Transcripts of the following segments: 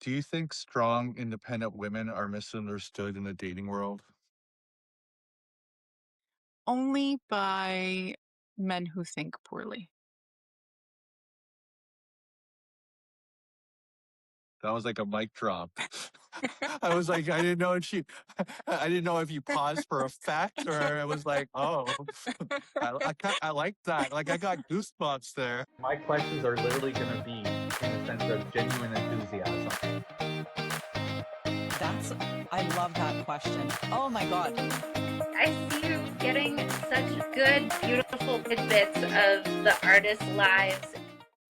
Do you think strong, independent women are misunderstood in the dating world? Only by men who think poorly. That was like a mic drop. I was like, I didn't know if she, I didn't know if you paused for effect or it was like, oh, I like that. Like I got goosebumps there. My questions are literally going to be in the sense of genuine enthusiasm. I love that question. Oh my God. I see you getting such good, beautiful tidbits of the artists' lives.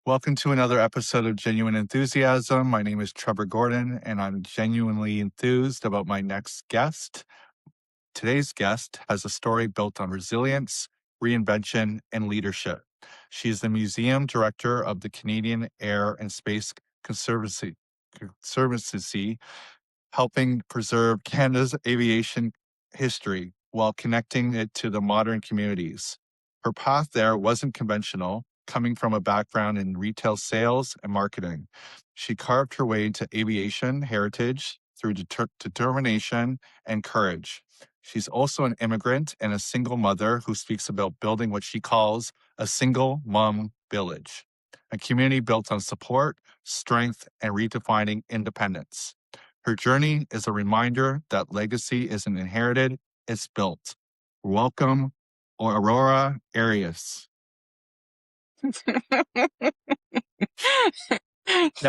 Welcome to another episode of Genuine Enthusiasm. My name is Trevor Gordon, and I'm genuinely enthused about my next guest. Today's guest has a story built on resilience, reinvention, and leadership. She is the museum director of the Canadian Air and Space Conservancy, helping preserve Canada's aviation history while connecting it to the modern communities. Her path there wasn't conventional, coming from a background in retail sales and marketing. She carved her way into aviation heritage through determination and courage. She's also an immigrant and a single mother who speaks about building what she calls a single mom village, a community built on support, strength, and redefining independence. Her journey is a reminder that legacy isn't inherited, it's built. Welcome, Aurora Arias. Now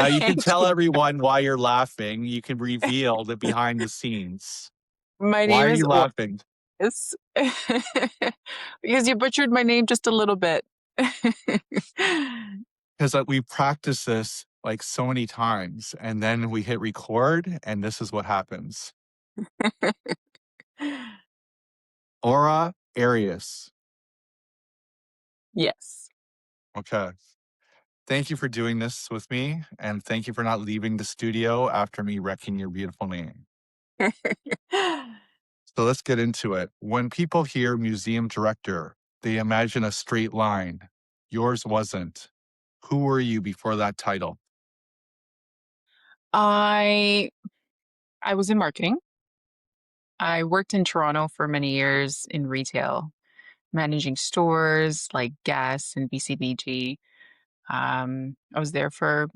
you can Thank tell you. everyone why you're laughing. You can reveal the behind the scenes. My Why name are is you laughing? Oris. Because you butchered my name just a little bit. Because we practice this like so many times, and then we hit record, and this is what happens. Aura Arias. Yes. Okay. Thank you for doing this with me, and thank you for not leaving the studio after me wrecking your beautiful name. So let's get into it. When people hear museum director, they imagine a straight line. Yours wasn't. Who were you before that title? I I was in marketing. I worked in Toronto for many years in retail, managing stores like Guess and BCBG. I was there for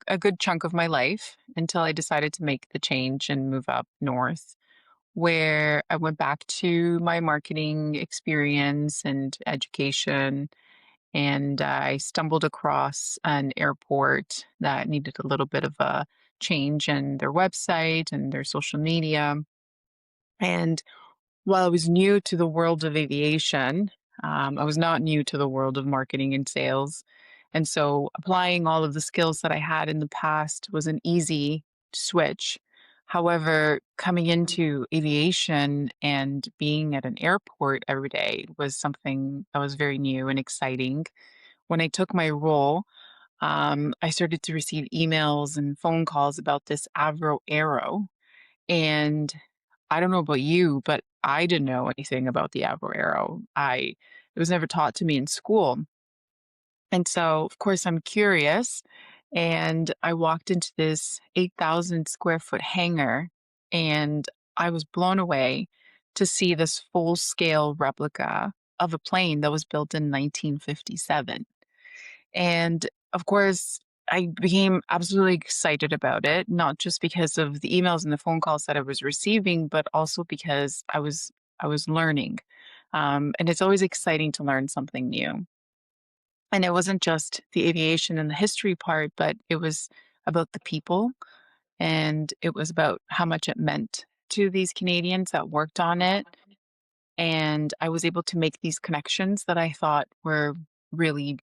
a good chunk of my life until I decided to make the change and move up north, where I went back to my marketing experience and education. And I stumbled across an airport that needed a little bit of a change in their website and their social media. And while I was new to the world of aviation, I was not new to the world of marketing and sales. And so applying all of the skills that I had in the past was an easy switch. However, coming into aviation and being at an airport every day was something that was very new and exciting. When I took my role, I started to receive emails and phone calls about this Avro Aero, and I don't know about you, but I didn't know anything about the Avro Arrow. It was never taught to me in school. And so, of course, I'm curious. And I walked into this 8,000 square foot hangar, and I was blown away to see this full scale replica of a plane that was built in 1957. And of course, I became absolutely excited about it, not just because of the emails and the phone calls that I was receiving, but also because I was learning. And it's always exciting to learn something new. And it wasn't just the aviation and the history part, but it was about the people, and it was about how much it meant to these Canadians that worked on it. And I was able to make these connections that I thought were really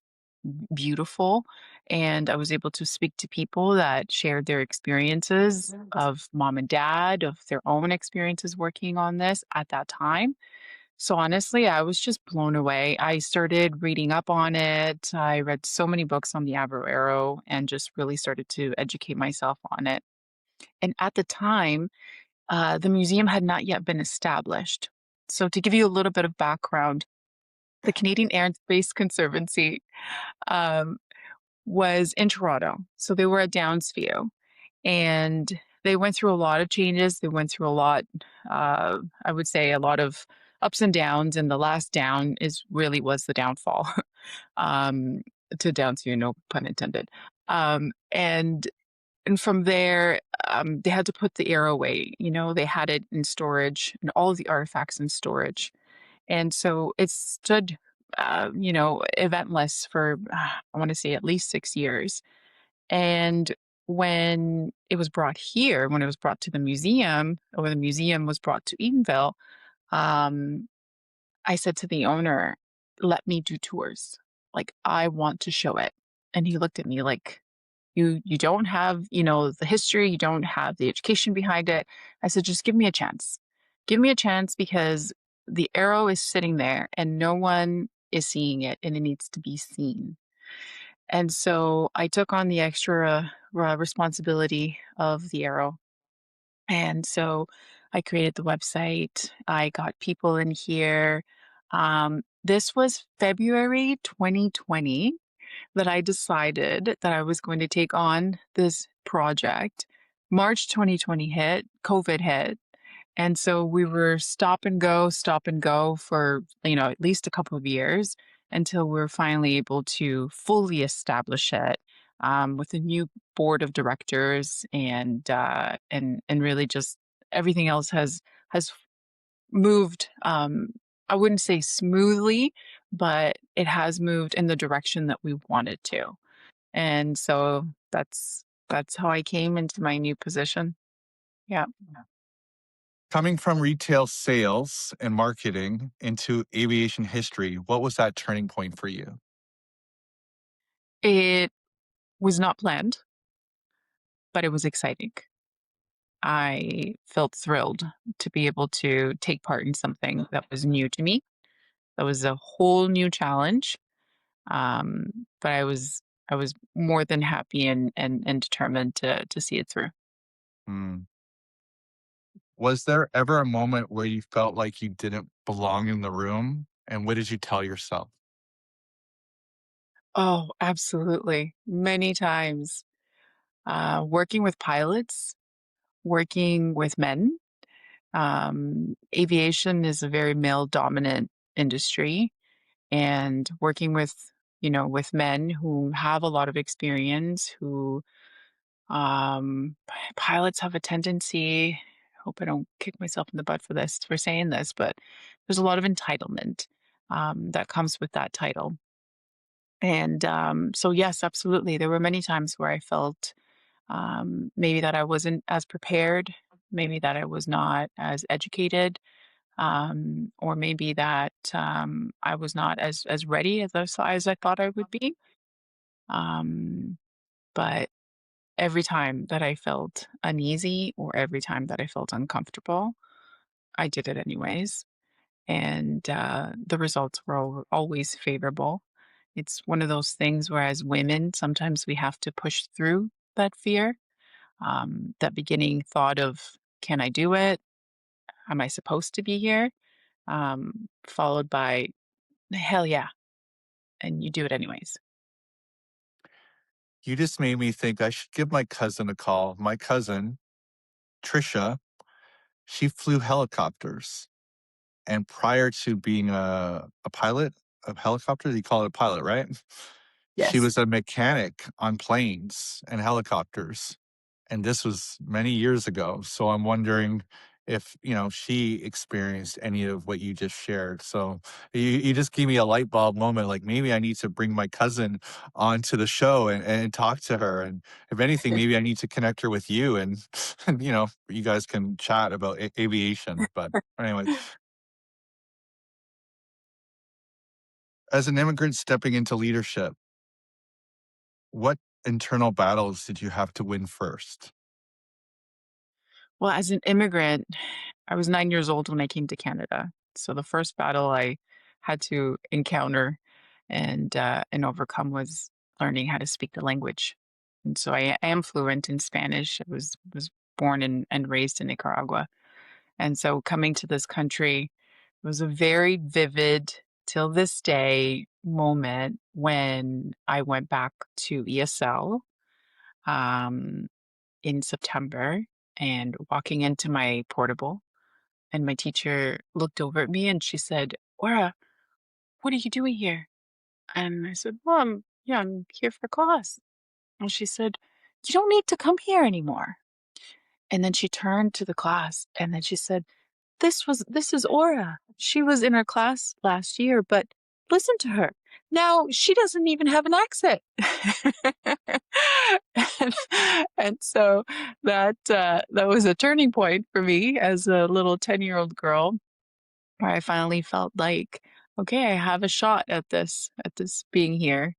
beautiful. And I was able to speak to people that shared their experiences of mom and dad, of their own experiences working on this at that time. So honestly, I was just blown away. I started reading up on it. I read so many books on the Avro Arrow and just really started to educate myself on it. And at the time, the museum had not yet been established. So to give you a little bit of background, the Canadian Air and Space Conservancy um, was in Toronto. So they were at Downsview. And they went through a lot of changes. They went through a lot, I would say, a lot of ups and downs. And the last down is really was the downfall. um, to down to, no pun intended. And from there, they had to put the Air away. They had it in storage and all of the artifacts in storage. And so it stood, eventless for, I want to say at least 6 years. And when it was brought here, when it was brought to the museum, or when the museum was brought to Edenville, um, I said to the owner, let me do tours. Like, I want to show it. And he looked at me like, you don't have, the history, you don't have the education behind it. I said, just give me a chance. Give me a chance because the arrow is sitting there and no one is seeing it and it needs to be seen. And so I took on the extra responsibility of the arrow. And so I created the website. I got people in here. This was February 2020 that I decided that I was going to take on this project. March 2020 hit, COVID hit. And so we were stop and go for, at least a couple of years until we were finally able to fully establish it with a new board of directors and really just everything else has moved. I wouldn't say smoothly, but it has moved in the direction that we wanted to. And so that's how I came into my new position. Yeah. Coming from retail sales and marketing into aviation history, what was that turning point for you? It was not planned, but it was exciting. I felt thrilled to be able to take part in something that was new to me. That was a whole new challenge. But I was more than happy and determined to see it through. Hmm. Was there ever a moment where you felt like you didn't belong in the room? And what did you tell yourself? Oh, absolutely. Many times. Working with pilots, working with men. Aviation is a very male dominant industry, and working with men who have a lot of experience, who pilots have a tendency, I hope I don't kick myself in the butt for saying this, but there's a lot of entitlement that comes with that title. And so, yes, absolutely. There were many times where I felt maybe that I wasn't as prepared, maybe that I was not as educated, or maybe that I was not as ready as I thought I would be. Um, but every time that I felt uneasy or every time that I felt uncomfortable, I did it anyways. And the results were always favorable. It's one of those things where, as women, sometimes we have to push through that fear, that beginning thought of, can I do it? Am I supposed to be here? Followed by, hell yeah. And you do it anyways. You just made me think I should give my cousin a call. My cousin, Trisha, she flew helicopters. And prior to being a pilot of helicopters, you call it a pilot, right? She Yes. was a mechanic on planes and helicopters. And this was many years ago. So I'm wondering if, she experienced any of what you just shared. So you just gave me a light bulb moment. Like maybe I need to bring my cousin onto the show and talk to her. And if anything, maybe I need to connect her with you and, you guys can chat about aviation. But anyway, as an immigrant stepping into leadership, what internal battles did you have to win first? Well, as an immigrant, I was 9 years old when I came to Canada. So the first battle I had to encounter and overcome was learning how to speak the language. And so I am fluent in Spanish. I was born and raised in Nicaragua. And so coming to this country was a very vivid, till this day, moment when I went back to ESL. in September and walking into my portable, and my teacher looked over at me and she said, "Aura, what are you doing here?" And I said, "Well, I'm here for class." And she said, "You don't need to come here anymore." And then she turned to the class and then she said, this is Aura. She was in our class last year, but listen to her. Now she doesn't even have an accent." and, and so that was a turning point for me as a little 10-year-old girl, where I finally felt like, okay, I have a shot at this being here.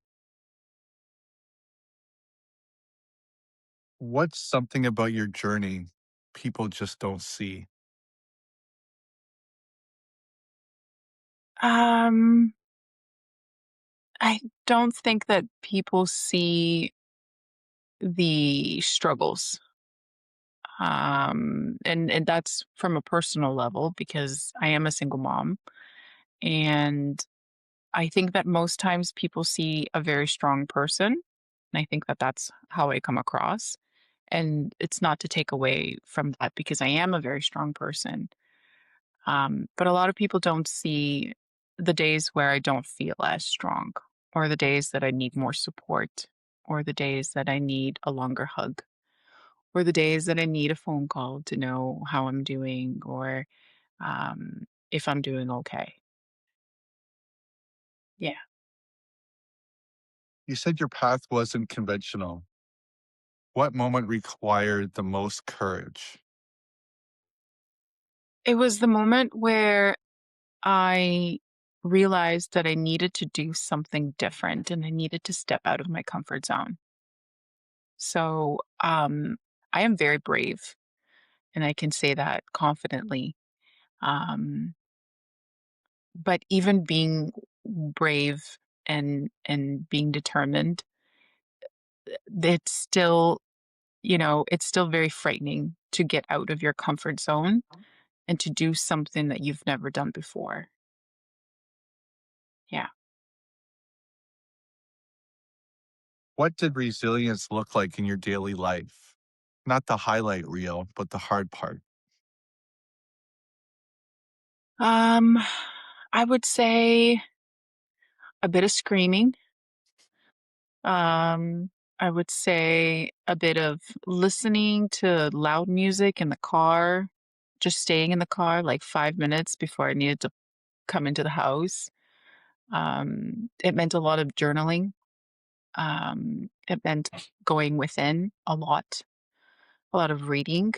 What's something about your journey people just don't see? Um, I don't think that people see the struggles. And that's from a personal level because I am a single mom. And I think that most times people see a very strong person. And I think that that's how I come across. And it's not to take away from that because I am a very strong person. But a lot of people don't see the days where I don't feel as strong, or the days that I need more support, or the days that I need a longer hug, or the days that I need a phone call to know how I'm doing, or if I'm doing okay. Yeah. You said your path wasn't conventional. What moment required the most courage? It was the moment where I realized that I needed to do something different and I needed to step out of my comfort zone. So I am very brave, and I can say that confidently. Um, but even being brave and being determined, it's still, it's still very frightening to get out of your comfort zone and to do something that you've never done before. Yeah. What did resilience look like in your daily life? Not the highlight reel, but the hard part. Um, I would say a bit of screaming. Um, I would say a bit of listening to loud music in the car, just staying in the car like 5 minutes before I needed to come into the house. It meant a lot of journaling. It meant going within a lot of reading,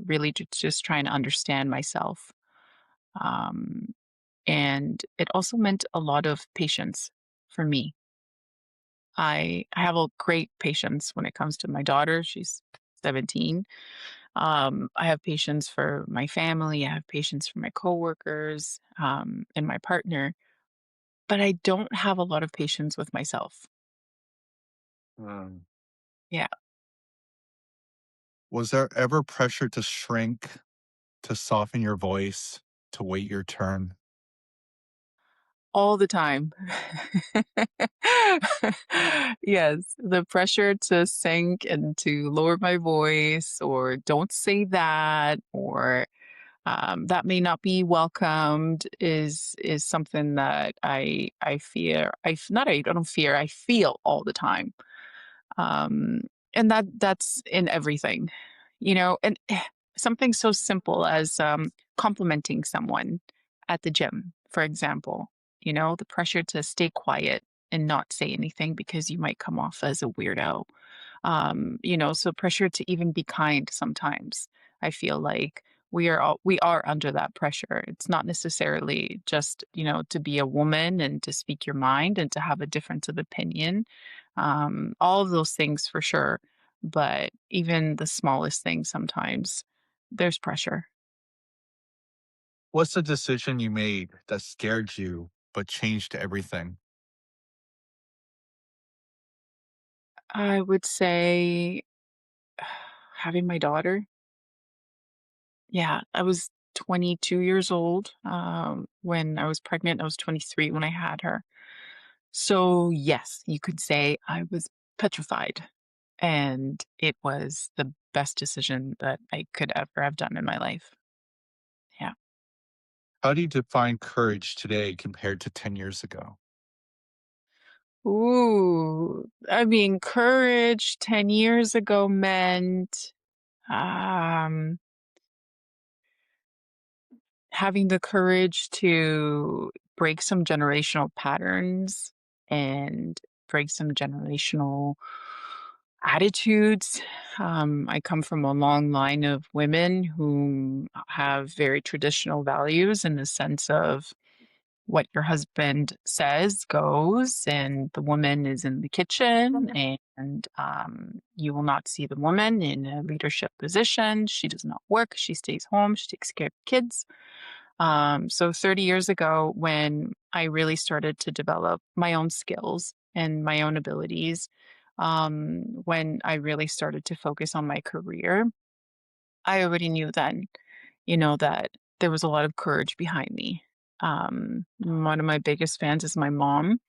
really just trying to understand myself. Um, and it also meant a lot of patience for me. I have a great patience when it comes to my daughter. She's 17. I have patience for my family. I have patience for my coworkers, and my partner, but I don't have a lot of patience with myself. Mm. Yeah, Was there ever pressure to shrink, to soften your voice, to wait your turn? all the time. Yes, the pressure to sink and to lower my voice, or don't say that, or that may not be welcomed, is something that I fear. Not I don't fear. I feel all the time, um, and that's in everything, And something so simple as complimenting someone at the gym, for example. The pressure to stay quiet and not say anything because you might come off as a weirdo. So pressure to even be kind sometimes. I feel like we are under that pressure. It's not necessarily just, to be a woman and to speak your mind and to have a difference of opinion. All of those things for sure. But even the smallest things sometimes there's pressure. What's the decision you made that scared you but changed everything? I would say having my daughter. Yeah, I was 22 years old when I was pregnant. I was 23 when I had her. So, yes, you could say I was petrified. And it was the best decision that I could ever have done in my life. Yeah. How do you define courage today compared to 10 years ago? Ooh, I mean, courage 10 years ago meant um, having the courage to break some generational patterns and break some generational attitudes. I come from a long line of women who have very traditional values in the sense of what your husband says goes, and the woman is in the kitchen, and you will not see the woman in a leadership position. She does not work. She stays home. She takes care of kids. So 30 years ago, when I really started to develop my own skills and my own abilities, when I really started to focus on my career, I already knew then, that there was a lot of courage behind me. One of my biggest fans is my mom,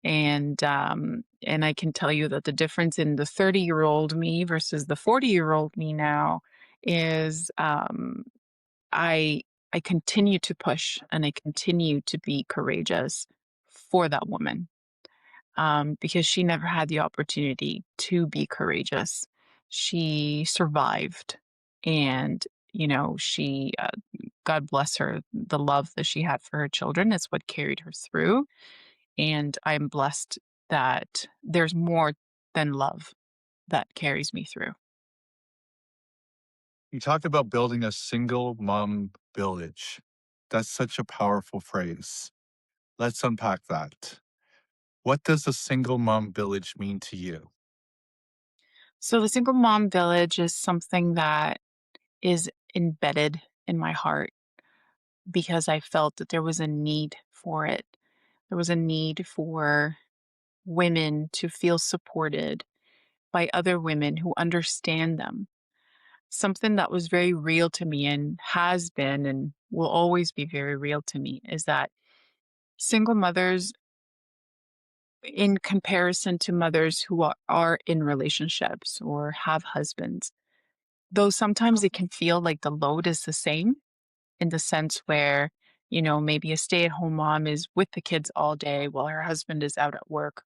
and I can tell you that the difference in the 30-year-old me versus the 40-year-old me now is I I continue to push and I continue to be courageous for that woman, because she never had the opportunity to be courageous. She survived, and she God bless her, the love that she had for her children is what carried her through. And I'm blessed that there's more than love that carries me through. You talked about building a single mom village. That's such a powerful phrase. Let's unpack that. What does a single mom village mean to you? So the single mom village is something that is embedded in my heart because I felt that there was a need for it. There was a need for women to feel supported by other women who understand them. Something that was very real to me and has been and will always be very real to me is that single mothers, in comparison to mothers who are in relationships or have husbands, though sometimes it can feel like the load is the same in the sense where, maybe a stay at home mom is with the kids all day while her husband is out at work.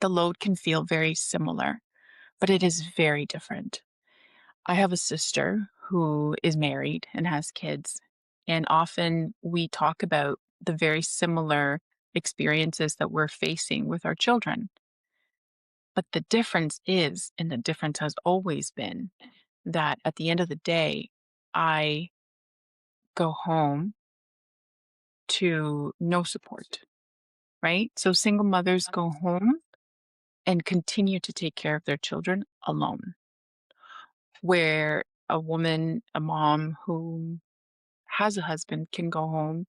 The load can feel very similar, but it is very different. I have a sister who is married and has kids, and often we talk about the very similar experiences that we're facing with our children. But the difference is, and the difference has always been, that at the end of the day, I go home to no support, right? So single mothers go home and continue to take care of their children alone, where a woman, a mom who has a husband can go home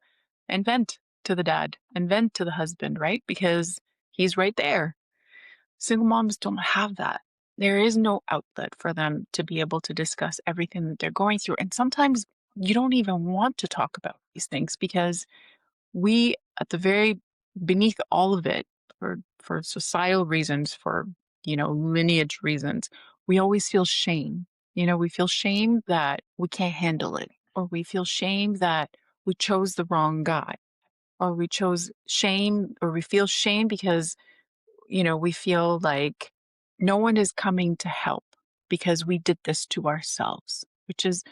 and vent to the dad and vent to the husband, right? Because he's right there. Single moms don't have that. There is no outlet for them to be able to discuss everything that they're going through. And sometimes you don't even want to talk about these things because we, at the very beneath all of it, for societal reasons, for lineage reasons, we always feel shame. We feel shame that we can't handle it, or we feel shame that we chose the wrong guy, or we feel shame because we feel like no one is coming to help because we did this to ourselves, which is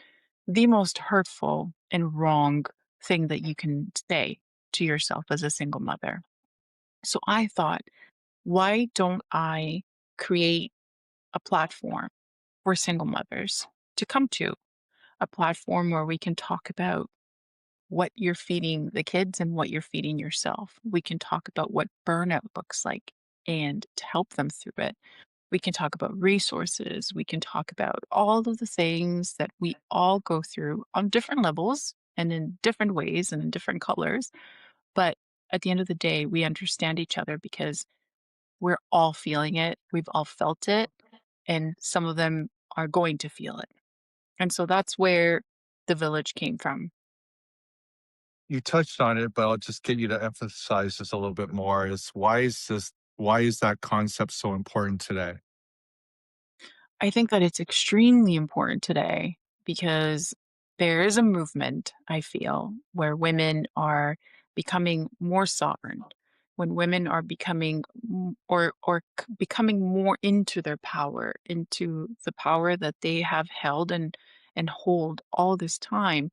the most hurtful and wrong thing that you can say to yourself as a single mother. So I thought, why don't I create a platform for single mothers to come to, a platform where we can talk about what you're feeding the kids and what you're feeding yourself. We can talk about what burnout looks like and to help them through it. We can talk about resources. We can talk about all of the things that we all go through on different levels and in different ways and in different colors. But at the end of the day, we understand each other because we're all feeling it. We've all felt it. And some of them are going to feel it. And so that's where the village came from. You touched on it, but I'll just get you to emphasize this a little bit more is why is that concept so important today? I think that it's extremely important today because there is a movement, I feel, where women are becoming more sovereign, when women are becoming becoming more into their power, into the power that they have held and hold all this time,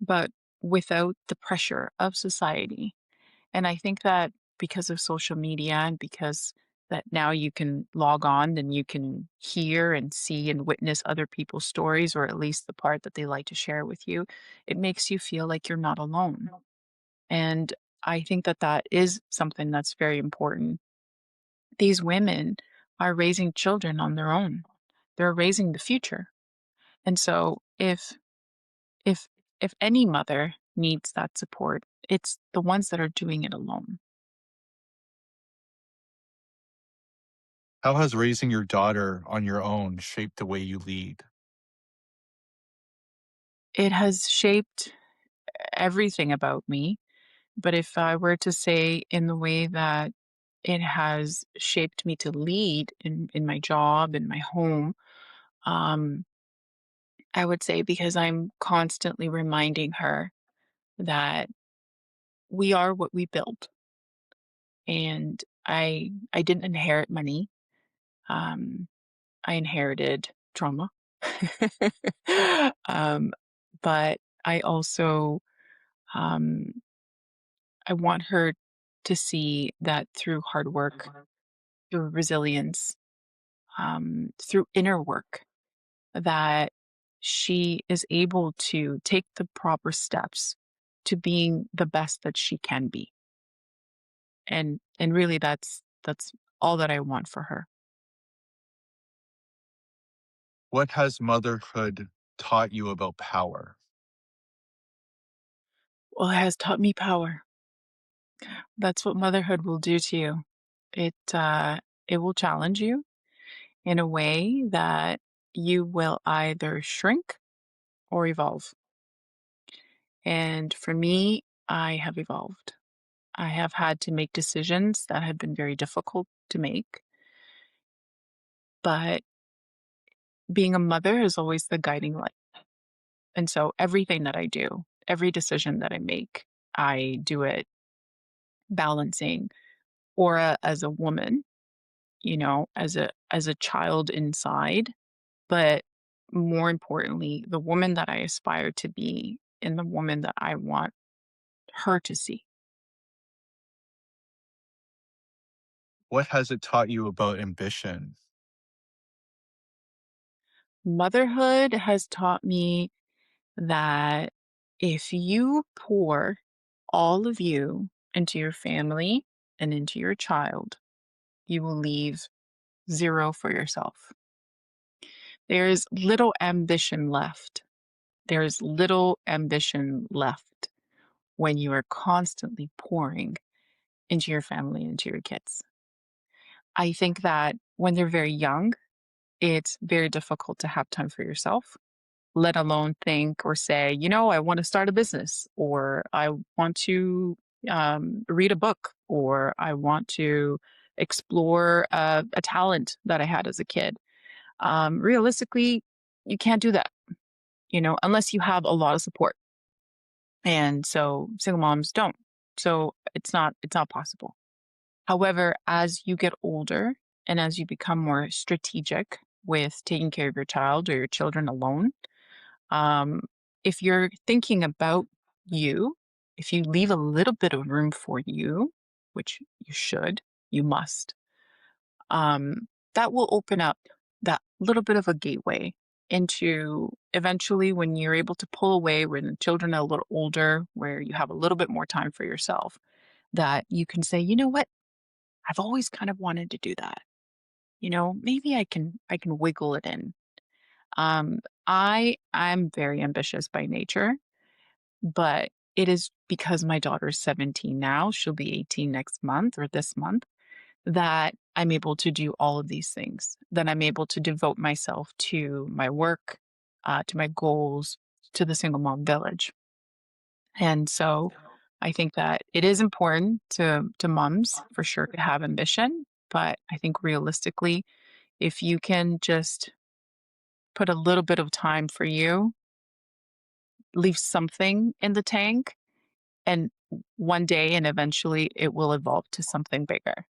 but without the pressure of society. And I think that because of social media and because that now you can log on and you can hear and see and witness other people's stories, or at least the part that they like to share with you, it makes you feel like you're not alone. And I think that that is something that's very important. These women are raising children on their own. They're raising the future. And so if if any mother needs that support, it's the ones that are doing it alone. How has raising your daughter on your own shaped the way you lead? It has shaped everything about me, but if I were to say in the way that it has shaped me to lead in my job, in my home, um, I would say because I'm constantly reminding her that we are what we build. And I didn't inherit money. Um, I inherited trauma. um, but I also um, I want her to see that through hard work, through resilience, through inner work, that she is able to take the proper steps to being the best that she can be. And really that's all that I want for her. What has motherhood taught you about power? Well, it has taught me power. That's what motherhood will do to you. It will challenge you in a way that you will either shrink or evolve. And for me, I have evolved. I have had to make decisions that have been very difficult to make, but being a mother is always the guiding light. And so everything that I do, every decision that I make, I do it balancing Aura as a woman, as a child inside, but more importantly, the woman that I aspire to be and the woman that I want her to see. What has it taught you about ambition? Motherhood has taught me that if you pour all of you into your family and into your child, you will leave zero for yourself. There's little ambition left. There's little ambition left when you are constantly pouring into your family and into your kids. I think that when they're very young, it's very difficult to have time for yourself, let alone think or say, I want to start a business, or I want to read a book, or I want to explore a talent that I had as a kid. Realistically, you can't do that, unless you have a lot of support. And so single moms don't. So it's not possible. However, as you get older and as you become more strategic with taking care of your child or your children alone, um, if you're thinking about you, if you leave a little bit of room for you, which you should, you must, that will open up that little bit of a gateway into eventually when you're able to pull away when the children are a little older, where you have a little bit more time for yourself, that you can say, you know what, I've always kind of wanted to do that. Maybe I can wiggle it in. I'm very ambitious by nature, but it is because my daughter's 17 now, she'll be 18 next month or this month, that I'm able to do all of these things, that I'm able to devote myself to my work, to my goals, to the single mom village. And so I think that it is important to moms for sure to have ambition, but I think realistically, if you can just put a little bit of time for you, leave something in the tank, and one day and eventually it will evolve to something bigger.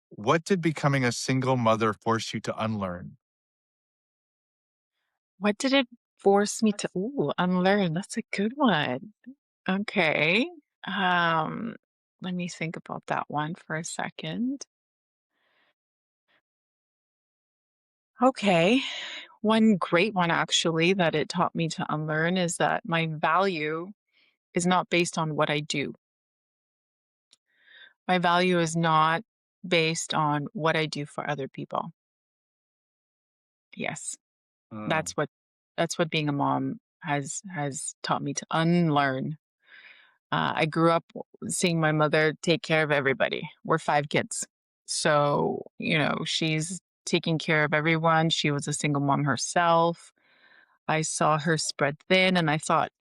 What did becoming a single mother force you to unlearn? What did it force me to unlearn? That's a good one. Okay. Um, Let me think about that one for a second. Okay. One great one actually that it taught me to unlearn is that my value is not based on what I do. My value is not based on what I do for other people. Yes. That's Mm. what that's what being a mom has taught me to unlearn. I grew up seeing my mother take care of everybody. We're 5 kids. So, she's taking care of everyone. She was a single mom herself. I saw her spread thin and I thought,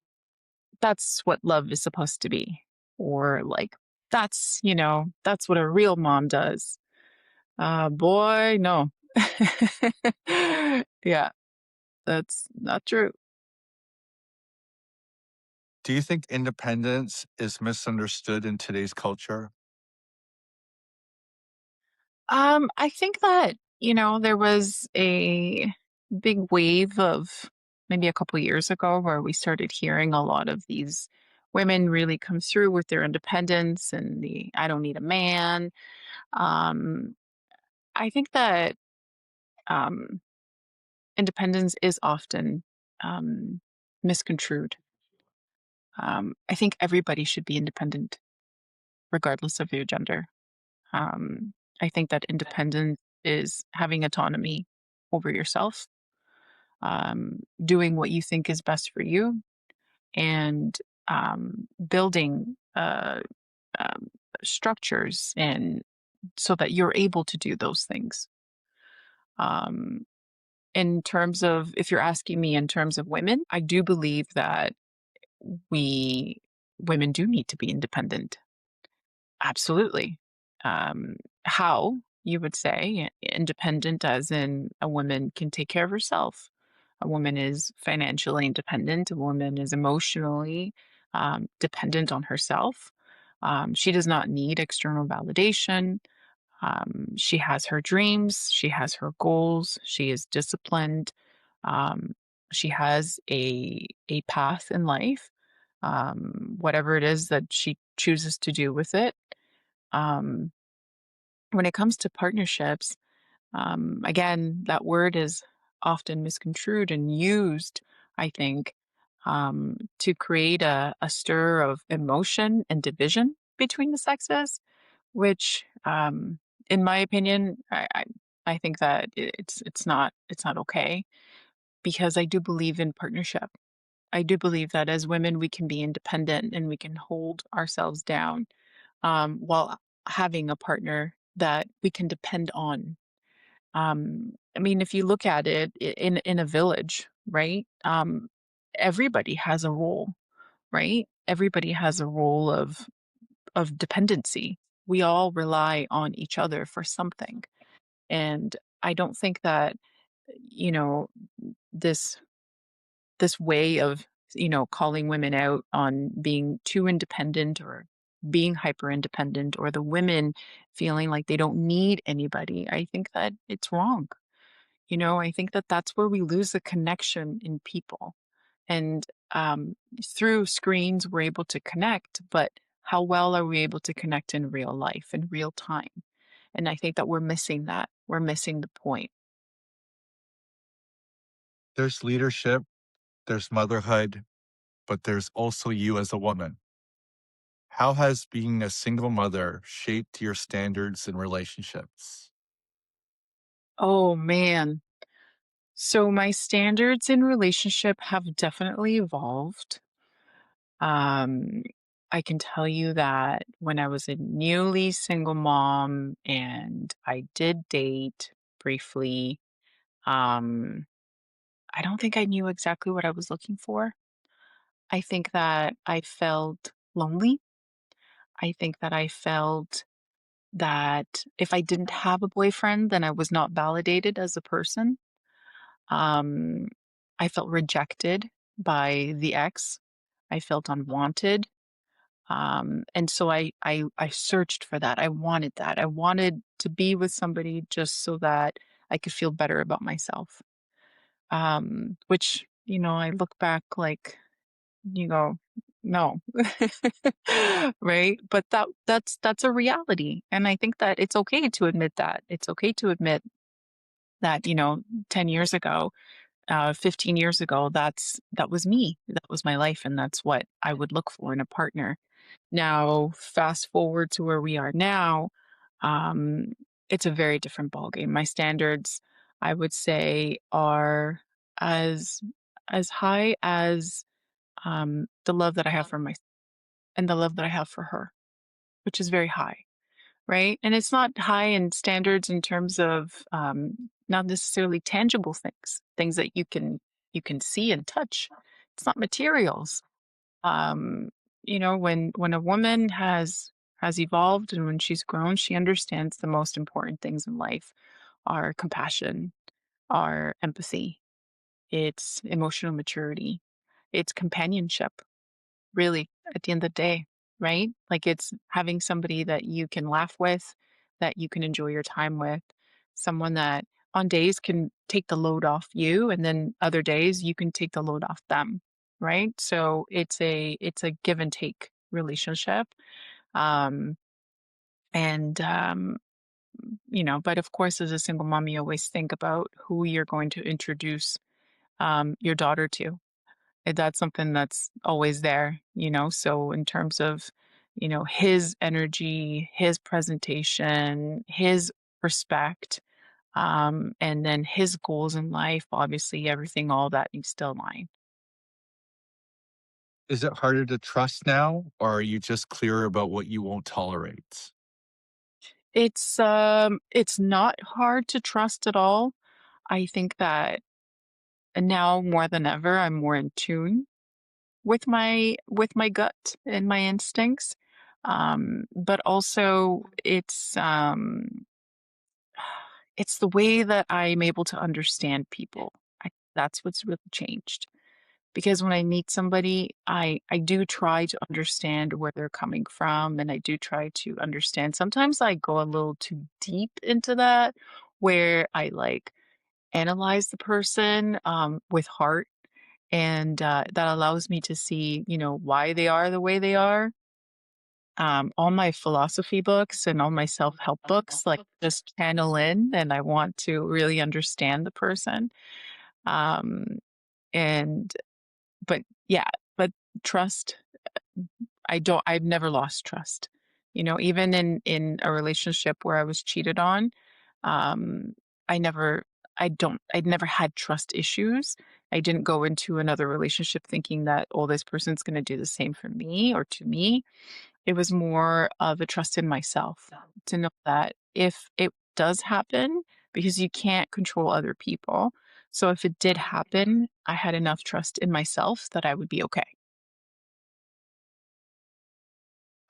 that's what love is supposed to be. Or like, that's what a real mom does. Boy, no. Yeah, that's not true. Do you think independence is misunderstood in today's culture? I think that, there was a big wave of maybe a couple years ago where we started hearing a lot of these women really come through with their independence and the I don't need a man. Um, I think that um, independence is often um, misconstrued. I think everybody should be independent, regardless of your gender. I think that independence is having autonomy over yourself, doing what you think is best for you, and building um, structures and so that you're able to do those things. Um, in terms of, if you're asking me in terms of women, I do believe that we women do need to be independent. Absolutely. How, you would say, independent as in a woman can take care of herself. A woman is financially independent. A woman is emotionally dependent on herself. She does not need external validation. She has her dreams. She has her goals. She is disciplined. Um, she has a path in life, whatever it is that she chooses to do with it. um, when it comes to partnerships, again, that word is often misconstrued and used, I think, to create a stir of emotion and division between the sexes, which, in my opinion, I think that it's not okay because I do believe in partnership. I do believe that as women, we can be independent and we can hold ourselves down while having a partner that we can depend on. I mean, if you look at it in a village, right? Everybody has a role, right? Everybody has a role of dependency. We all rely on each other for something, and I don't think that you know this this way of calling women out on being too independent or being hyper independent or the women feeling like they don't need anybody. I think that it's wrong. I think that that's where we lose the connection in people. And through screens we're able to connect, but how well are we able to connect in real life, in real time? And I think that we're missing that. We're missing the point. There's leadership, there's motherhood, but there's also you as a woman. How has being a single mother shaped your standards in relationships? Oh man. So my standards in relationship have definitely evolved. Um, I can tell you that when I was a newly single mom and I did date briefly, um, I don't think I knew exactly what I was looking for. I think that I felt lonely. I think that I felt that if I didn't have a boyfriend, then I was not validated as a person. Um, I felt rejected by the ex. I felt unwanted. And so I searched for that. I wanted that. I wanted to be with somebody just so that I could feel better about myself. Which, I look back like you go, no. Right? But that's a reality. And I think that it's okay to admit that. It's okay to admit that, 10 years ago, 15 years ago, that was me. That was my life, and that's what I would look for in a partner. Now, fast forward to where we are now, um, it's a very different ballgame. My standards, I would say, are as as high as the love that I have for myself and the love that I have for her, which is very high, right? And it's not high in standards in terms of not necessarily tangible things, things that you can see and touch. It's not materials. Um, when a woman has evolved and when she's grown, she understands the most important things in life are compassion, are empathy, it's emotional maturity, it's companionship, really, at the end of the day, right? Like it's having somebody that you can laugh with, that you can enjoy your time with, someone that on days can take the load off you, and then other days you can take the load off them, right? So it's a give and take relationship. Um, and but of course, as a single mom, you always think about who you're going to introduce your daughter to. That's something that's always there. So in terms of, his energy, his presentation, his respect, and then his goals in life, obviously everything, all that needs to align. Is it harder to trust now, or are you just clearer about what you won't tolerate? It's not hard to trust at all. I think that now more than ever, I'm more in tune with my gut and my instincts. But also it's the way that I'm able to understand people. That's what's really changed. Because when I meet somebody, I do try to understand where they're coming from, and I do try to understand. Sometimes I go a little too deep into that, where I like analyze the person with heart, and that allows me to see, why they are the way they are. All my philosophy books and all my self-help books, like, just channel in, and I want to really understand the person. Um, and but yeah, but trust, I've never lost trust. Even in a relationship where I was cheated on, um, I never I'd never had trust issues. I didn't go into another relationship thinking that, oh, this person's gonna do the same for me or to me. It was more of a trust in myself to know that if it does happen, because you can't control other people. So if it did happen, I had enough trust in myself that I would be okay.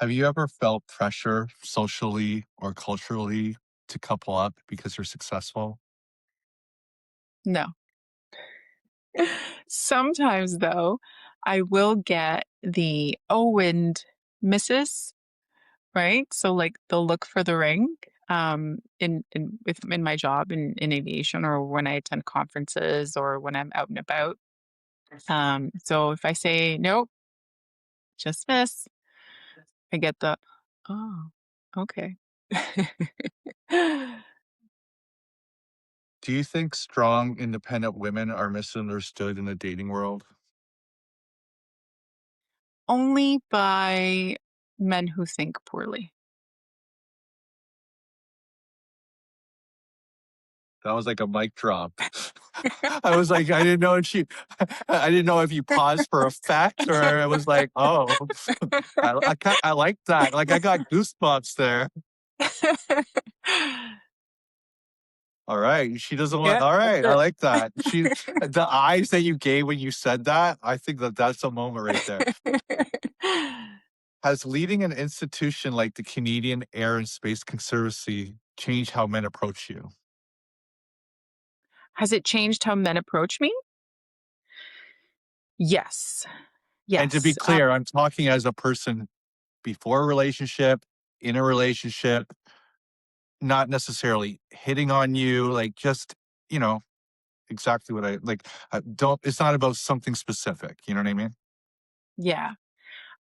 Have you ever felt pressure socially or culturally to couple up because you're successful? No. Sometimes though, I will get the, "Oh, and Mrs." Right? So, like, they'll look for the ring, in my job in aviation, or when I attend conferences or when I'm out and about. So if I say, "Nope, just Miss," I get the, "Oh, okay." Do you think strong, independent women are misunderstood in the dating world? Only by men who think poorly. That was like a mic drop. I was like, I didn't know if she, I didn't know if you paused for effect or it was like, oh, I like that. Like I got goosebumps there. All right. She doesn't want, Yeah, all that's right. I it. like that. The eyes that you gave when you said that, I think that that's a moment right there. Has leading an institution like the Canadian Air and Space Conservancy changed how men approach you? Has it changed how men approach me? Yes. And to be Yes. clear, I'm talking as a person before a relationship, in a relationship, not necessarily hitting on you, like just, you know, exactly what I like. Don't, it's not about something specific. You know what I mean? Yeah.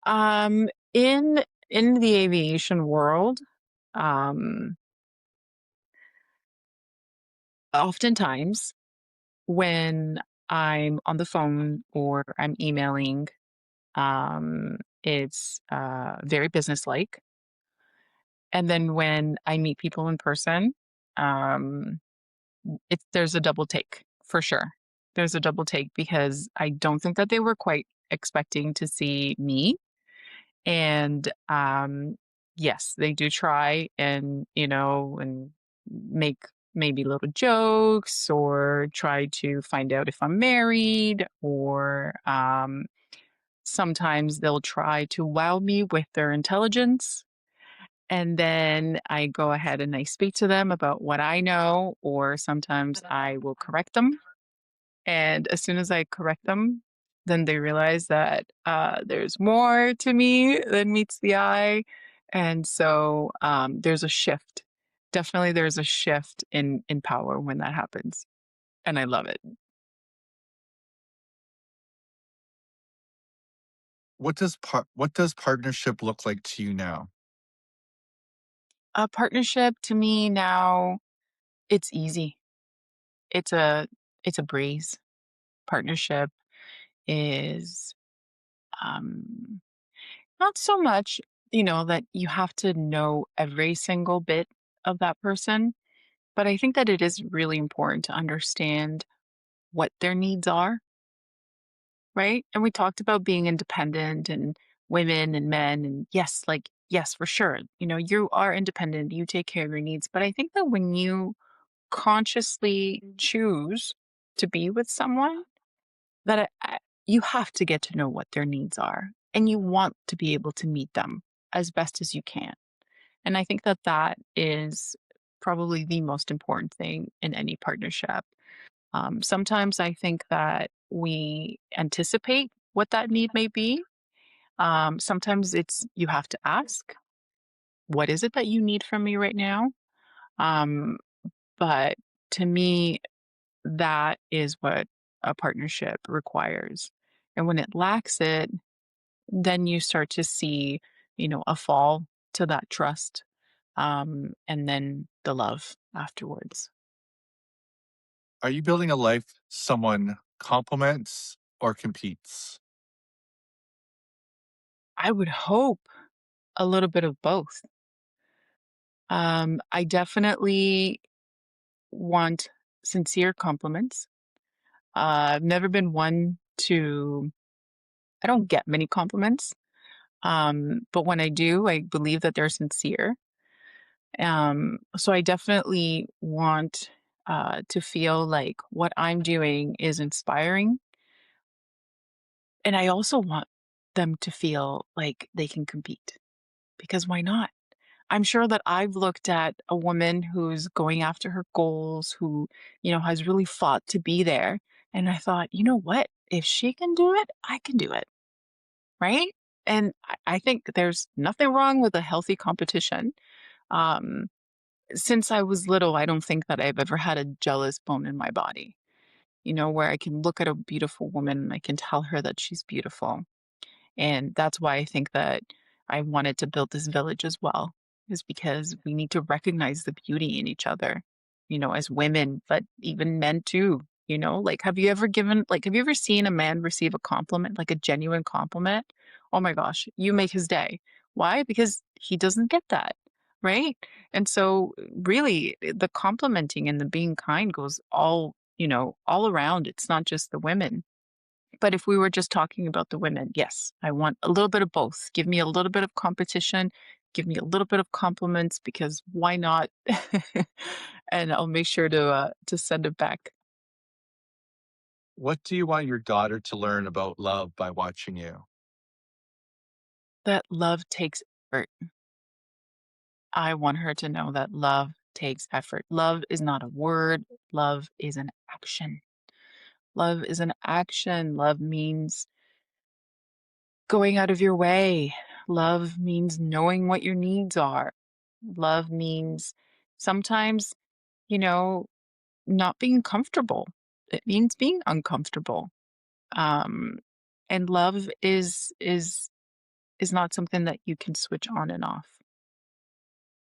Um, in the aviation world, um, oftentimes when I'm on the phone or I'm emailing, it's very businesslike. And then when I meet people in person, um, there's a double take for sure. There's a double take because I don't think that they were quite expecting to see me. And yes, they do try and, and make maybe little jokes or try to find out if I'm married or sometimes they'll try to wow me with their intelligence. And then I go ahead and I speak to them about what I know, or sometimes I will correct them. And as soon as I correct them, then they realize that there's more to me than meets the eye. And so there's a shift. Definitely there's a shift in power when that happens. And I love it. What does partnership look like to you now? A partnership to me now, it's easy. It's a it's a breeze. Partnership is um not so much, that you have to know every single bit of that person, but I think that it is really important to understand what their needs are, right? And we talked about being independent and women and men and yes, like yes, for sure. You are independent, you take care of your needs, but I think that when you consciously choose to be with someone that you have to get to know what their needs are and you want to be able to meet them as best as you can. And I think that that is probably the most important thing in any partnership. Sometimes I think that we anticipate what that need may be. Sometimes it's you have to ask, what is it that you need from me right now? Um, but to me, that is what a partnership requires. And when it lacks it, then you start to see, a fall to that trust, and then the love afterwards. Are you building a life someone complements or competes? I would hope a little bit of both. I definitely want sincere compliments. I've never been one to, I don't get many compliments, but when I do, I believe that they're sincere. So I definitely want to feel like what I'm doing is inspiring. And I also want them to feel like they can compete because why not? I'm sure that I've looked at a woman who's going after her goals, who, has really fought to be there. And I thought, you know what? If she can do it, I can do it. Right. And I think there's nothing wrong with a healthy competition. Um, since I was little, I don't think that I've ever had a jealous bone in my body, where I can look at a beautiful woman and I can tell her that she's beautiful. And that's why I think that I wanted to build this village as well, is because we need to recognize the beauty in each other, as women, but even men too. Like, have you ever seen a man receive a compliment, like a genuine compliment? Oh my gosh, you make his day. Why? Because he doesn't get that. Right. And so, really, the complimenting and the being kind goes all around. It's not just the women. But if we were just talking about the women, yes, I want a little bit of both. Give me a little bit of competition, give me a little bit of compliments because why not? And I'll make sure to send it back. What do you want your daughter to learn about love by watching you? That love takes effort. I want her to know that love takes effort. Love is not a word, love is an action. Love is an action. Love means going out of your way. Love means knowing what your needs are. Love means sometimes, you know, not being comfortable. It means being uncomfortable. Um, and love is not something that you can switch on and off.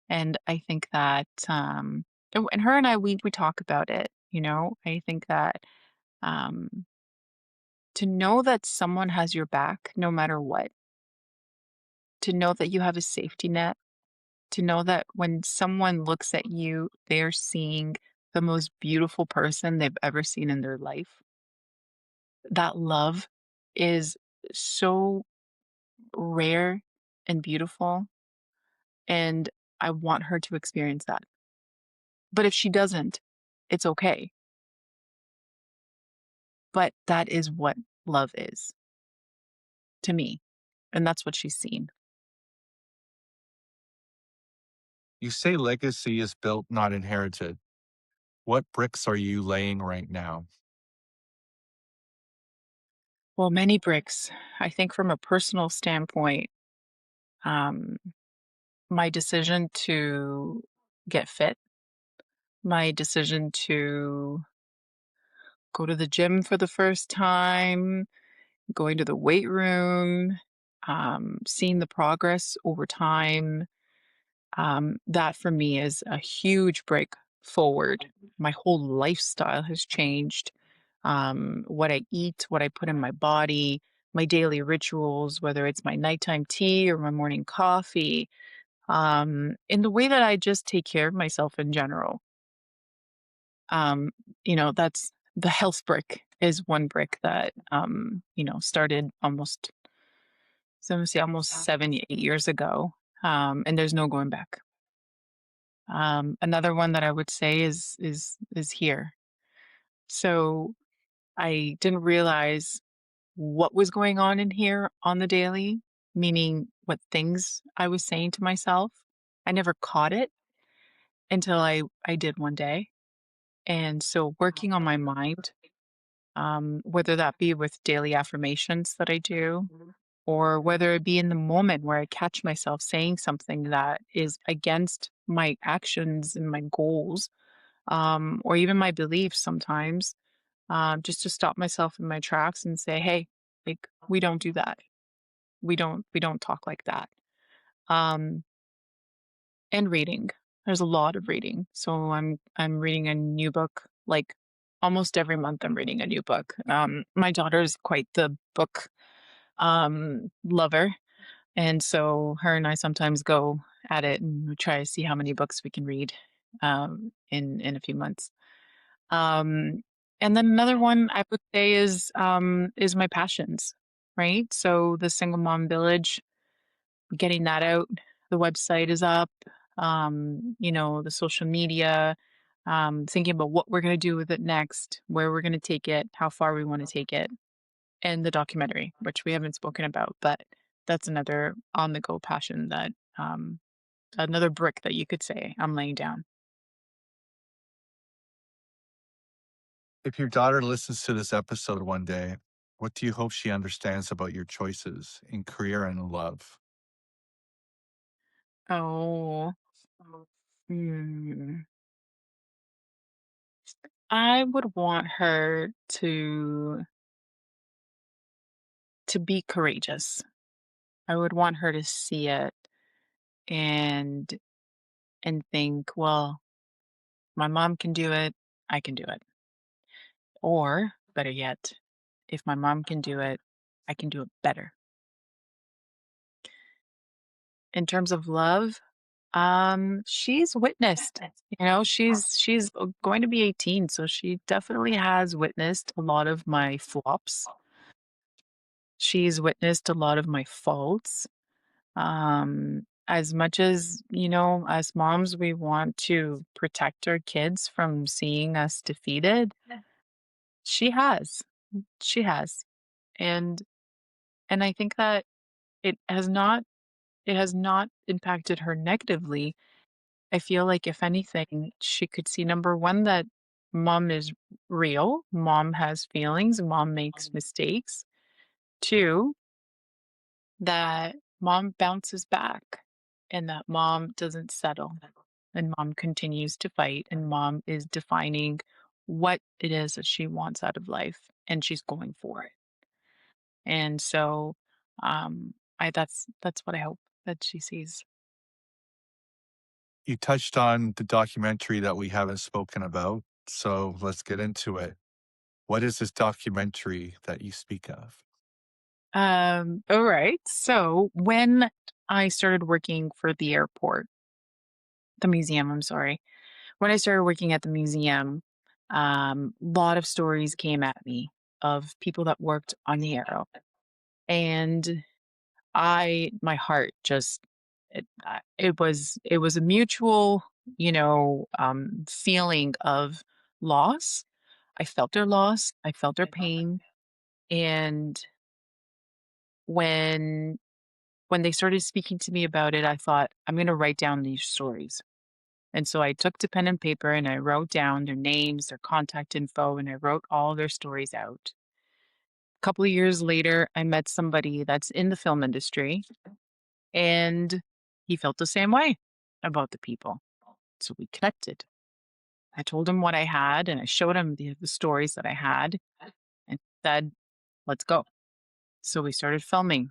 And I think that and her and I we talk about it, you know. I think that um to know that someone has your back no matter what, to know that you have a safety net, to know that when someone looks at you, they're seeing the most beautiful person they've ever seen in their life. That love is so rare and beautiful. And I want her to experience that. But if she doesn't, it's okay. But that is what love is to me. And that's what she's seen. You say legacy is built, not inherited. What bricks are you laying right now? Well, many bricks. I think from a personal standpoint, um, my decision to get fit, my decision to go to the gym for the first time, going to the weight room, seeing the progress over time, that for me is a huge break forward. My whole lifestyle has changed. What I eat, what I put in my body, my daily rituals, whether it's my nighttime tea or my morning coffee, in the way that I just take care of myself in general. Um, that's the health brick is one brick that started almost so I'm gonna say almost 7, 8 years ago. And there's no going back. Another one that I would say is here. So I didn't realize what was going on in here on the daily, meaning what things I was saying to myself. I never caught it until I did one day. And so working on my mind, whether that be with daily affirmations that I do, or whether it be in the moment where I catch myself saying something that is against my actions and my goals, or even my beliefs sometimes, just to stop myself in my tracks and say, "Hey, like we don't do that. We don't talk like that." Um, and reading. There's a lot of reading. So I'm reading a new book like almost every month. I'm reading a new book. My daughter's quite the book lover, and so her and I sometimes go at it and we try to see how many books we can read in a few months. Um, and then another one I would say is my passions, right? So the single mom village, getting that out. The website is up. The social media. Thinking about what we're going to do with it next, where we're going to take it, how far we want to take it, and the documentary, which we haven't spoken about, but that's another on the go passion that another brick that you could say I'm laying down. If your daughter listens to this episode one day, what do you hope she understands about your choices in career and in love? Oh, hmm. I would want her to be courageous. I would want her to see it and think, well, my mom can do it, I can do it. Or better yet, if my mom can do it, I can do it better. In terms of love, she's witnessed, she's going to be 18, so she definitely has witnessed a lot of my flops. She's witnessed a lot of my faults. As much as, as moms, we want to protect our kids from seeing us defeated. She has. She has. And I think that it has not it has not impacted her negatively. I feel like if anything, she could see number one, that mom is real, mom has feelings, mom makes mistakes. Two, that mom bounces back and that mom doesn't settle and mom continues to fight and mom is defining what it is that she wants out of life and she's going for it. And so I that's what I hope that she sees. You touched on the documentary that we haven't spoken about, so let's get into it. What is this documentary that you speak of? All right. So when I started working for the airport, the museum, I'm sorry. When I started working at the museum, lot of stories came at me of people that worked on the Arrow. And my heart just, it was a mutual, feeling of loss. I felt their loss. I felt their pain. And when they started speaking to me about it, I thought, I'm going to write down these stories. And so I took to pen and paper and I wrote down their names, their contact info, and I wrote all their stories out. A couple of years later, I met somebody that's in the film industry and he felt the same way about the people. So we connected. I told him what I had and I showed him the stories that I had and said, let's go. So we started filming.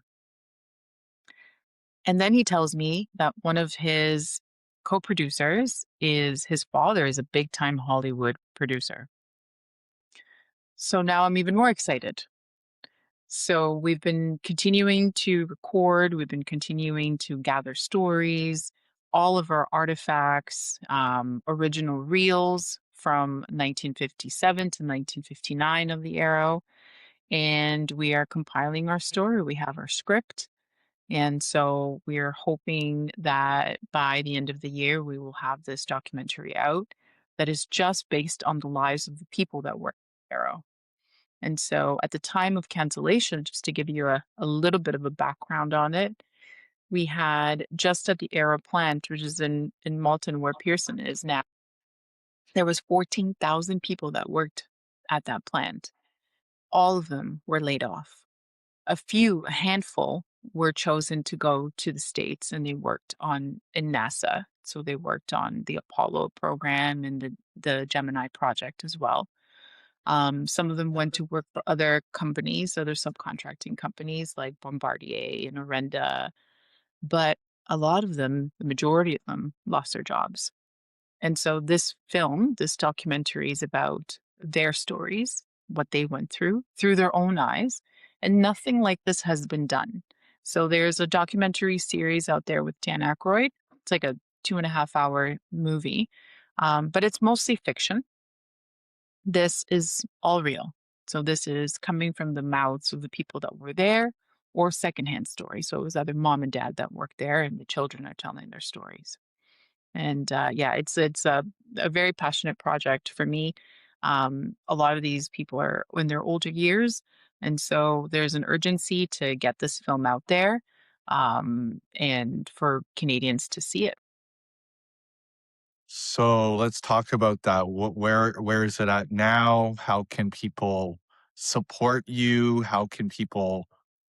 And then he tells me that one of his co-producers is his father is a big time Hollywood producer. So now I'm even more excited. So we've been continuing to record, we've been continuing to gather stories, all of our artifacts, original reels from 1957 to 1959 of the Arrow. And we are compiling our story. We have our script. And so we're hoping that by the end of the year, we will have this documentary out that is just based on the lives of the people that work at Arrow. And so at the time of cancellation, just to give you a little bit of a background on it, we had just at the Aura plant, which is in Malton where Pearson is now, there was 14,000 people that worked at that plant. All of them were laid off. A handful were chosen to go to the States and they worked in NASA. So they worked on the Apollo program and the Gemini project as well. Some of them went to work for other companies, other subcontracting companies like Bombardier and Orenda, but a lot of them, the majority of them, lost their jobs. And so this documentary is about their stories, what they went through their own eyes, and nothing like this has been done. So there's a documentary series out there with Dan Aykroyd. It's like a 2.5 hour movie, but it's mostly fiction. This is all real. So this is coming from the mouths of the people that were there or secondhand stories. So it was either mom and dad that worked there and the children are telling their stories. And yeah, it's a very passionate project for me. A lot of these people are in their older years. And so there's an urgency to get this film out there and for Canadians to see it. So let's talk about that. Where is it at now? How can people support you? How can people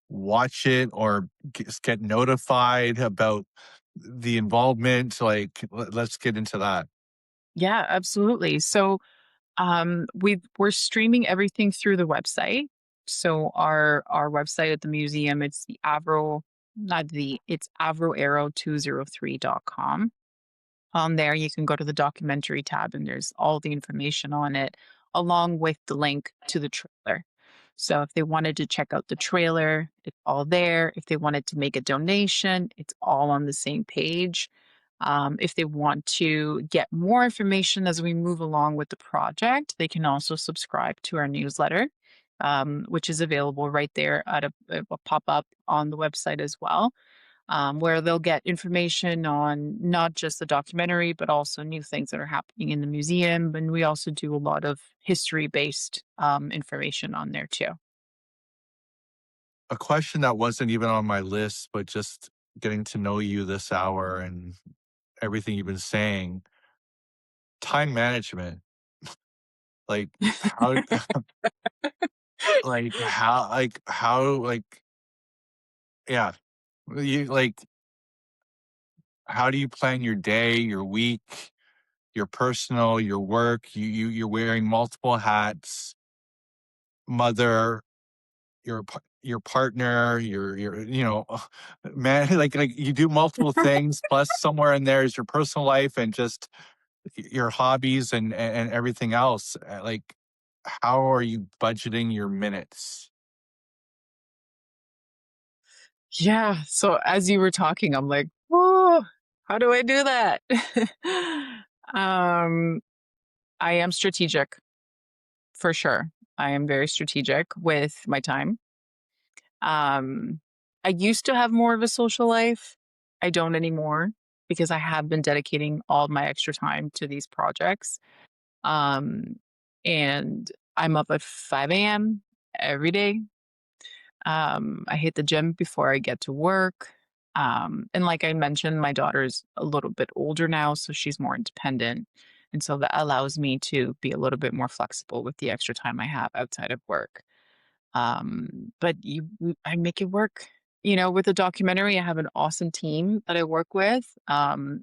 watch it or get notified about the involvement? Like, let's get into that. Yeah, absolutely. So we're streaming everything through the website. So our website at the museum, it's the Avro, not the, it's avroarrow203.com. On there, you can go to the documentary tab and there's all the information on it, along with the link to the trailer. So if they wanted to check out the trailer, it's all there. If they wanted to make a donation, it's all on the same page. If they want to get more information as we move along with the project, they can also subscribe to our newsletter, which is available right there at a pop up on the website as well, where they'll get information on not just the documentary, but also new things that are happening in the museum. And we also do a lot of history based information on there too. A question that wasn't even on my list, but just getting to know you this hour everything you've been saying, time management, like how, like, yeah, you like, how do you plan your day, your week, your personal, your work? You're wearing multiple hats, mother, your partner, man, like you do multiple things. Plus, somewhere in there is your personal life and just your hobbies and everything else. Like, how are you budgeting your minutes? Yeah. So as you were talking, I'm like, oh, how do I do that? um, I am strategic for sure. I am very strategic with my time. Um, I used to have more of a social life. I don't anymore because I have been dedicating all my extra time to these projects. Um, and I'm up at 5 a.m. every day. I hit the gym before I get to work. And like I mentioned, my daughter's a little bit older now, so she's more independent. And so that allows me to be a little bit more flexible with the extra time I have outside of work. But I make it work. With the documentary, I have an awesome team that I work with,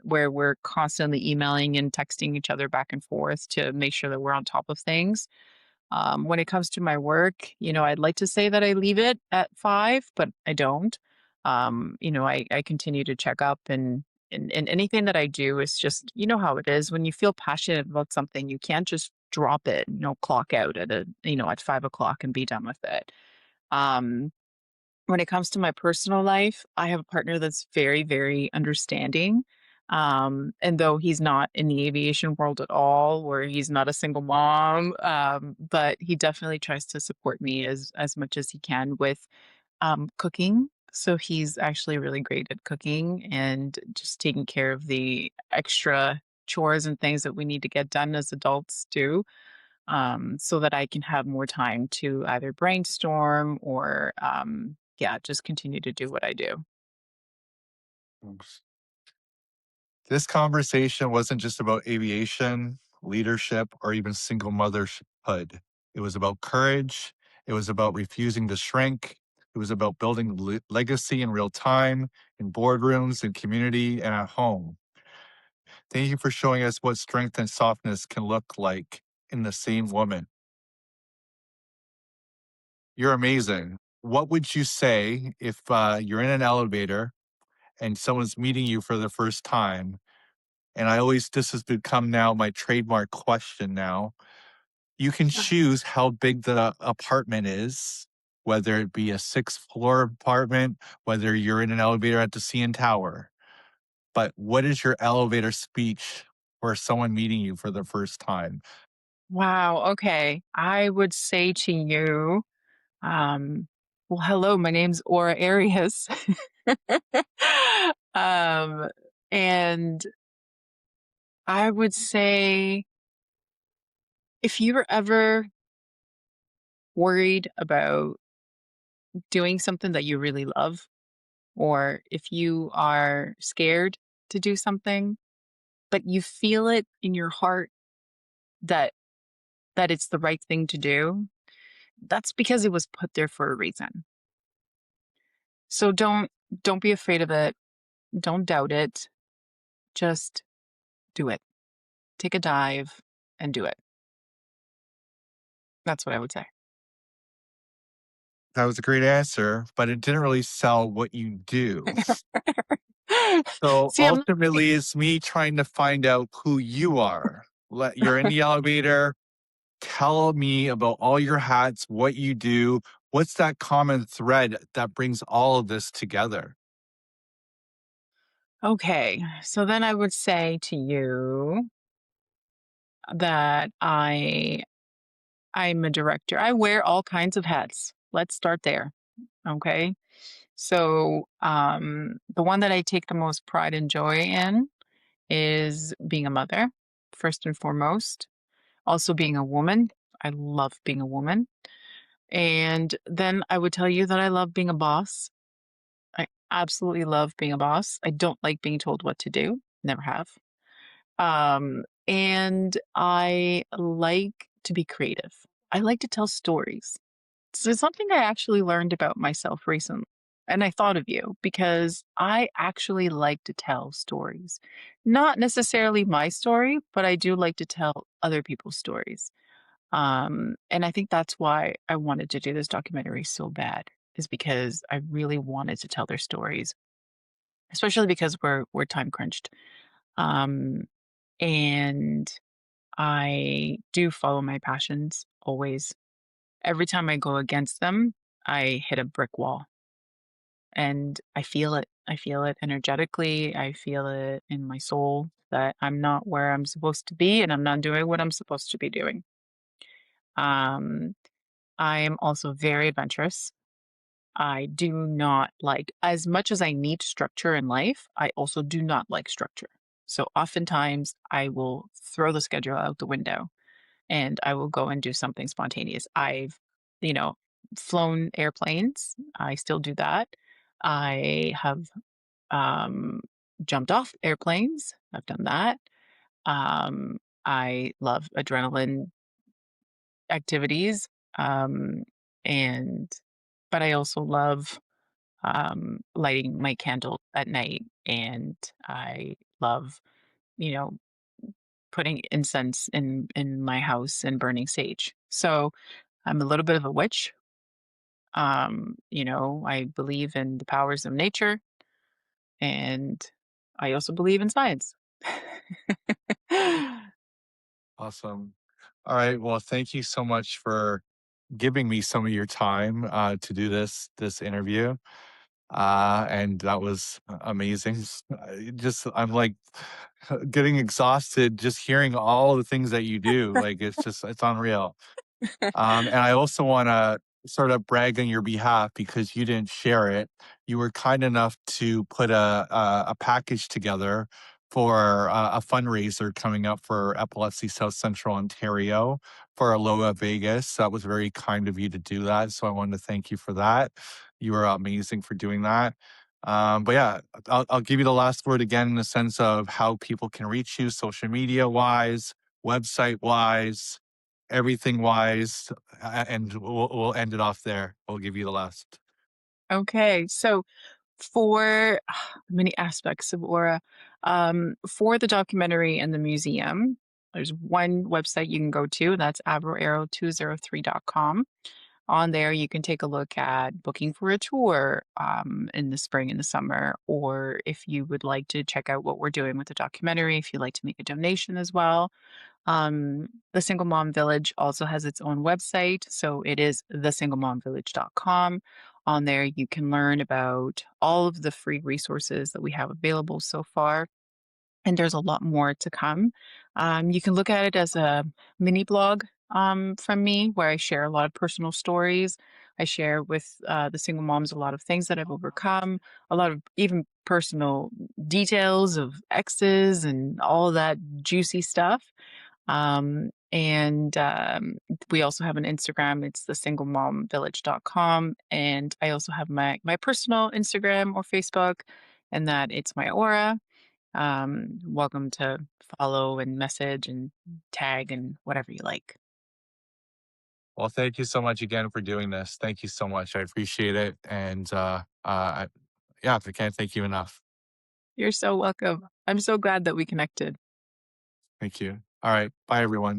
where we're constantly emailing and texting each other back and forth to make sure that we're on top of things. When it comes to my work, I'd like to say that I leave it at 5, but I don't. I continue to check up and anything that I do is just, how it is. When you feel passionate about something, you can't just drop it, clock out at 5 o'clock and be done with it. Um, when it comes to my personal life, I have a partner that's very, very understanding. And though he's not in the aviation world at all, or he's not a single mom, but he definitely tries to support me as much as he can with cooking. So he's actually really great at cooking and just taking care of the extra chores and things that we need to get done as adults do, so that I can have more time to either brainstorm or, yeah, just continue to do what I do. This conversation wasn't just about aviation, leadership, or even single motherhood. It was about courage. It was about refusing to shrink. It was about building legacy in real time, in boardrooms, in community, and at home. Thank you for showing us what strength and softness can look like in the same woman. You're amazing. What would you say if you're in an elevator and someone's meeting you for the first time? And this has become now my trademark question now. You can choose how big the apartment is, whether it be a 6th floor apartment, whether you're in an elevator at the CN Tower. But what is your elevator speech for someone meeting you for the first time? Wow, okay. I would say to you, um, well, hello, my name's Aura Arias. Um, and I would say if you were ever worried about doing something that you really love, or if you are scared to do something, but you feel it in your heart that it's the right thing to do, that's because it was put there for a reason. So don't be afraid of it. Don't doubt it. Just do it. Take a dive and do it. That's what I would say. That was a great answer, but it didn't really sell what you do. So See, I'm not ultimately, it's me trying to find out who you are. You're in the elevator. Tell me about all your hats, what you do. What's that common thread that brings all of this together? okay. So then I would say to you that I'm a director. I wear all kinds of hats. Let's start there. Okay. So the one that I take the most pride and joy in is being a mother, first and foremost. Also being a woman. I love being a woman. And then I would tell you that I love being a boss. I absolutely love being a boss. I don't like being told what to do. never have. And I like to be creative. I like to tell stories. So it's something I actually learned about myself recently. And I thought of you because I actually like to tell stories. Not necessarily my story, but I do like to tell other people's stories. And I think that's why I wanted to do this documentary so bad, is because I really wanted to tell their stories, especially because we're time crunched. Um, and I do follow my passions always. Every time I go against them, I hit a brick wall and I feel it. I feel it energetically. I feel it in my soul that I'm not where I'm supposed to be and I'm not doing what I'm supposed to be doing. Um, I am also very adventurous. I do not like, as much as I need structure in life, I also do not like structure. So oftentimes I will throw the schedule out the window and I will go and do something spontaneous. I've, you know, flown airplanes. I still do that. I have um, jumped off airplanes. I've done that. Um, I love adrenaline activities. Um, and, but I also love lighting my candle at night. And I love, you know, putting incense in my house and burning sage. So I'm a little bit of a witch. I believe in the powers of nature and I also believe in science. Awesome. All right. Well, thank you so much for giving me some of your time to do this interview. And that was amazing. I'm like getting exhausted just hearing all the things that you do. Like it's unreal. And I also want to sort of brag on your behalf because you didn't share it. You were kind enough to put a package together for a fundraiser coming up for Epilepsy South Central Ontario for Aloha Vegas. That was very kind of you to do that. So I wanted to thank you for that. You were amazing for doing that. But yeah, I'll give you the last word again in the sense of how people can reach you social media wise, website wise, everything wise, and we'll end it off there. We'll give you the last. Okay, so for many aspects of Aura, for the documentary and the museum, there's one website you can go to, that's aviaro203.com. On there, you can take a look at booking for a tour in the spring and the summer, or if you would like to check out what we're doing with the documentary, if you'd like to make a donation as well. The Single Mom Village also has its own website, so it is thesinglemomvillage.com. On there, you can learn about all of the free resources that we have available so far, and there's a lot more to come. You can look at it as a mini blog from me where I share a lot of personal stories. I share with the single moms a lot of things that I've overcome, a lot of even personal details of exes and all that juicy stuff. And we also have an Instagram. It's thesinglemomvillage.com. And I also have my personal Instagram or Facebook, and that it's my Aura. Welcome to follow and message and tag and whatever you like. Well, thank you so much again for doing this. Thank you so much. I appreciate it. And yeah, I can't thank you enough. You're so welcome. I'm so glad that we connected. Thank you. All right. Bye, everyone.